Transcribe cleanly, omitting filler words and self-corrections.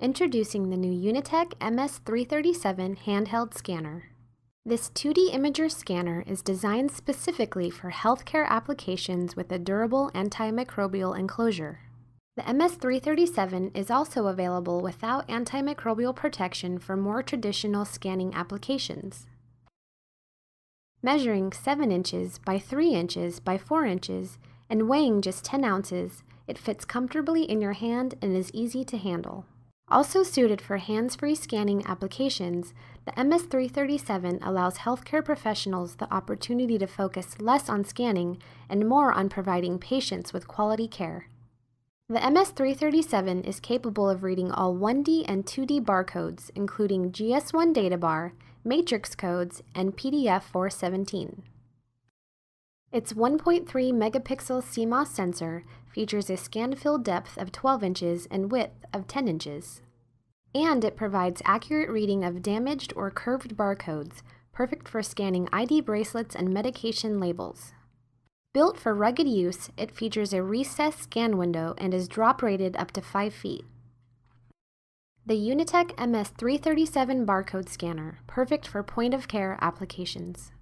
Introducing the new Unitec MS337 handheld scanner. This 2D imager scanner is designed specifically for healthcare applications with a durable antimicrobial enclosure. The MS337 is also available without antimicrobial protection for more traditional scanning applications. Measuring 7 inches by 3 inches by 4 inches and weighing just 10 ounces, it fits comfortably in your hand and is easy to handle. Also suited for hands-free scanning applications, the MS337 allows healthcare professionals the opportunity to focus less on scanning and more on providing patients with quality care. The MS337 is capable of reading all 1D and 2D barcodes, including GS1 databar, matrix codes, and PDF 417. Its 1.3 megapixel CMOS sensor features a scan field depth of 12 inches and width of 10 inches. And it provides accurate reading of damaged or curved barcodes, perfect for scanning ID bracelets and medication labels. Built for rugged use, it features a recessed scan window and is drop rated up to 5 feet. The Unitec MS337 barcode scanner, perfect for point-of-care applications.